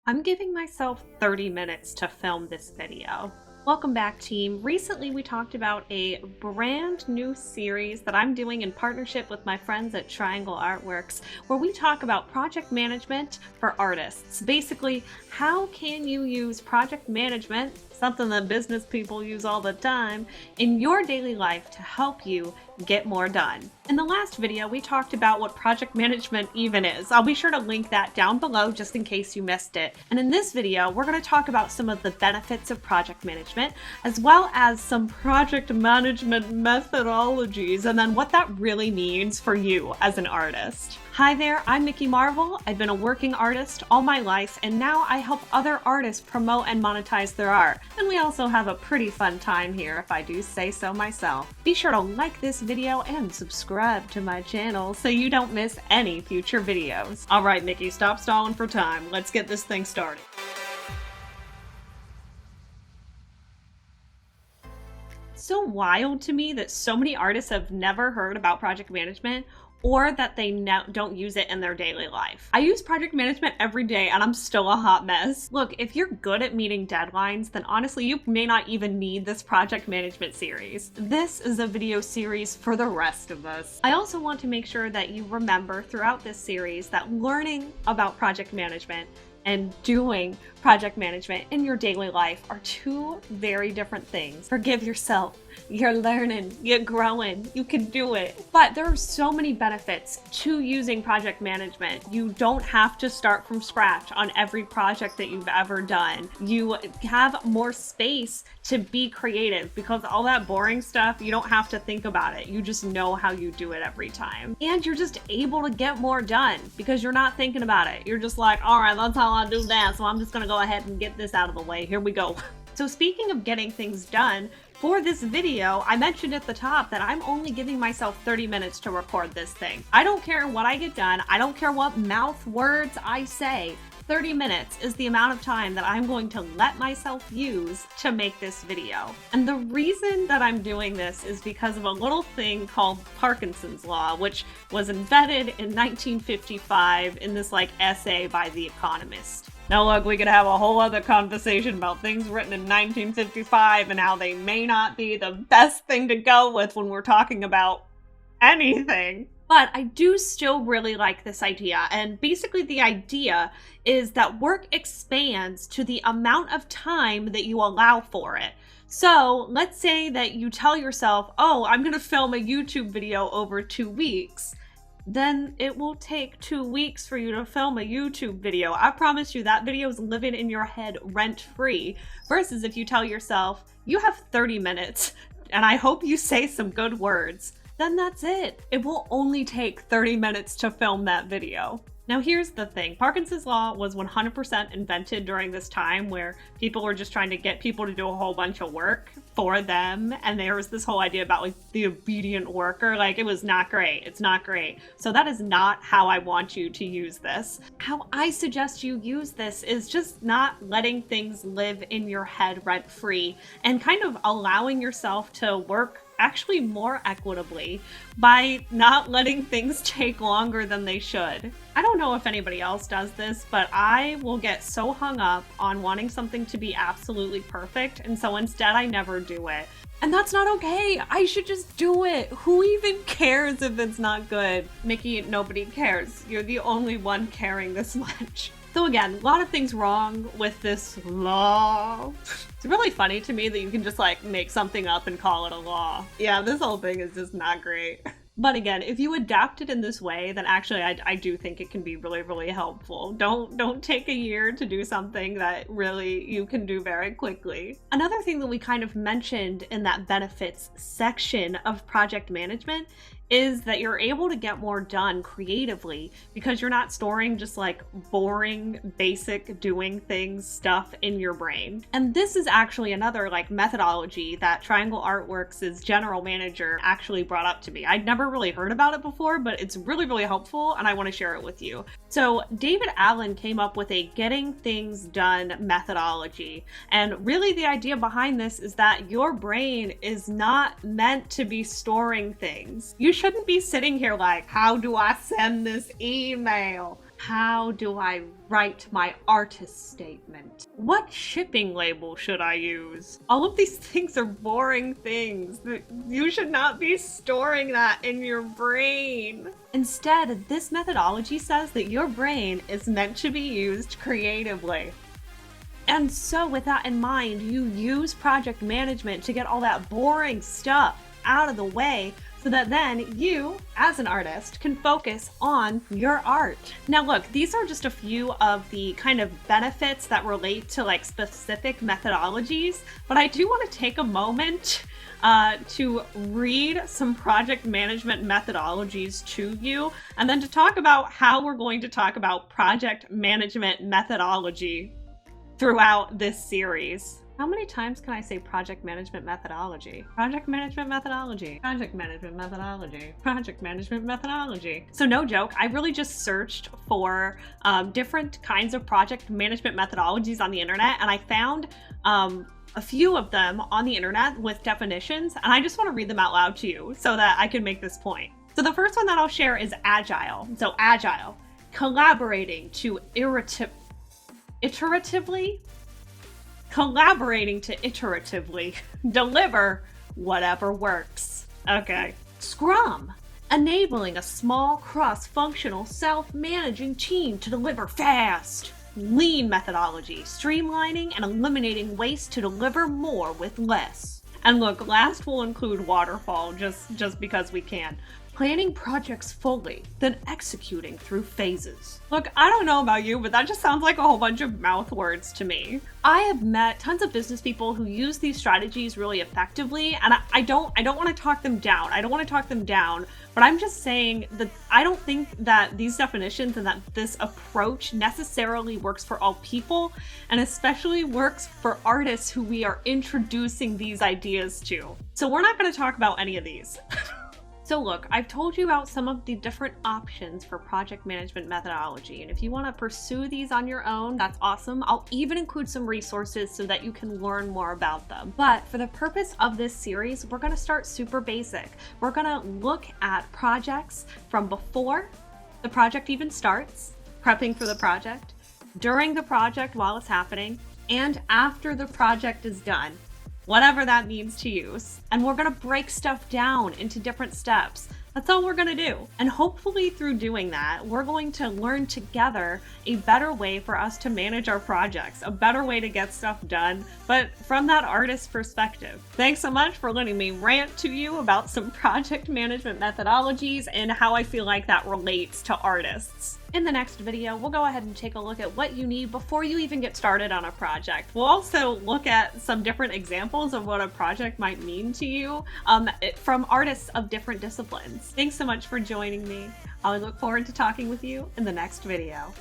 I'm giving myself 30 minutes to film this video. Welcome back, team. Recently, we talked about a brand new series that I'm doing in partnership with my friends at Triangle Artworks, where we talk about project management for artists. Basically, how can you use project management, something that business people use all the time, in your daily life to help you get more done. In the last video, we talked about what project management even is. I'll be sure to link that down below just in case you missed it. And in this video, we're going to talk about some of the benefits of project management, as well as some project management methodologies, and then what that really means for you as an artist. Hi there, I'm Mikki Marvel. I've been a working artist all my life, and now I help other artists promote and monetize their art. And we also have a pretty fun time here, if I do say so myself. Be sure to like this video and subscribe to my channel so you don't miss any future videos. All right, Mikki, stop stalling for time. Let's get this thing started. So wild to me that so many artists have never heard about project management, or that they don't use it in their daily life. I use project management every day and I'm still a hot mess. Look, if you're good at meeting deadlines, then honestly, you may not even need this project management series. This is a video series for the rest of us. I also want to make sure that you remember throughout this series that learning about project management and doing project management in your daily life are two very different things. Forgive yourself. You're learning, you're growing, you can do it. But there are so many benefits to using project management. You don't have to start from scratch on every project that you've ever done. You have more space to be creative because all that boring stuff, you don't have to think about it. You just know how you do it every time. And you're just able to get more done because you're not thinking about it. You're just like, all right, that's how I do that. So I'm just gonna go ahead and get this out of the way. Here we go. So speaking of getting things done, for this video, I mentioned at the top that I'm only giving myself 30 minutes to record this thing. I don't care what I get done. I don't care what mouth words I say. 30 minutes is the amount of time that I'm going to let myself use to make this video. And the reason that I'm doing this is because of a little thing called Parkinsons Law, which was invented in 1955 in this essay by The Economist. Now look, we could have a whole other conversation about things written in 1955 and how they may not be the best thing to go with when we're talking about anything. But I do still really like this idea, and basically the idea is that work expands to the amount of time that you allow for it. So let's say that you tell yourself, oh, I'm going to film a YouTube video over 2 weeks. Then it will take 2 weeks for you to film a YouTube video. I promise you that video is living in your head rent-free. Versus if you tell yourself, you have 30 minutes, and I hope you say some good words, then that's it. It will only take 30 minutes to film that video. Now here's the thing, Parkinson's Law was 100% invented during this time where people were just trying to get people to do a whole bunch of work for them, and there was this whole idea about the obedient worker. It was not great. It's not great. So that is not how I want you to use this. How I suggest you use this is just not letting things live in your head rent-free and kind of allowing yourself to work actually more equitably by not letting things take longer than they should. I don't know if anybody else does this, but I will get so hung up on wanting something to be absolutely perfect, and so instead I never do it. And that's not okay. I should just do it. Who even cares if it's not good? Mikki, nobody cares. You're the only one caring this much. So again, a lot of things wrong with this law. It's really funny to me that you can just make something up and call it a law. Yeah, this whole thing is just not great. But again, if you adapt it in this way, then actually I do think it can be really, really helpful. Don't take a year to do something that really you can do very quickly. Another thing that we kind of mentioned in that benefits section of project management is that you're able to get more done creatively because you're not storing just boring, basic doing things stuff in your brain. And this is actually another methodology that Triangle Artworks' general manager actually brought up to me. I'd never really heard about it before, but it's really, really helpful and I want to share it with you. So David Allen came up with a getting things done methodology. And really the idea behind this is that your brain is not meant to be storing things. You shouldn't be sitting here how do I send this email? How do I write my artist statement? What shipping label should I use? All of these things are boring things. You should not be storing that in your brain. Instead, this methodology says that your brain is meant to be used creatively. And so with that in mind, you use project management to get all that boring stuff out of the way, so that then you, as an artist, can focus on your art. Now look, these are just a few of the kind of benefits that relate to like specific methodologies, but I do want to take a moment to read some project management methodologies to you, and then to talk about how we're going to talk about project management methodology throughout this series. How many times can I say project management methodology? Project management methodology. Project management methodology. Project management methodology. So no joke, I really just searched for different kinds of project management methodologies on the internet, and I found a few of them on the internet with definitions, and I just want to read them out loud to you so that I can make this point. So the first one that I'll share is agile. So agile, collaborating to iteratively deliver whatever works. Okay. Scrum, enabling a small cross-functional self-managing team to deliver fast. Lean methodology, streamlining and eliminating waste to deliver more with less. And look, last will include waterfall, just because we can. Planning projects fully, then executing through phases. Look, I don't know about you, but that just sounds like a whole bunch of mouth words to me. I have met tons of business people who use these strategies really effectively, and I don't want to talk them down. I don't want to talk them down, but I'm just saying that I don't think that these definitions and that this approach necessarily works for all people, and especially works for artists who we are introducing these ideas to. So we're not going to talk about any of these. So look, I've told you about some of the different options for project management methodology, and if you want to pursue these on your own, that's awesome. I'll even include some resources so that you can learn more about them. But for the purpose of this series, we're going to start super basic. We're going to look at projects from before the project even starts, prepping for the project, during the project while it's happening, and after the project is done. Whatever that means to you. And we're gonna break stuff down into different steps. That's all we're gonna do. And hopefully through doing that, we're going to learn together a better way for us to manage our projects, a better way to get stuff done, but from that artist perspective. Thanks so much for letting me rant to you about some project management methodologies and how I feel like that relates to artists. In the next video, we'll go ahead and take a look at what you need before you even get started on a project. We'll also look at some different examples of what a project might mean to you from artists of different disciplines. Thanks so much for joining me. I look forward to talking with you in the next video.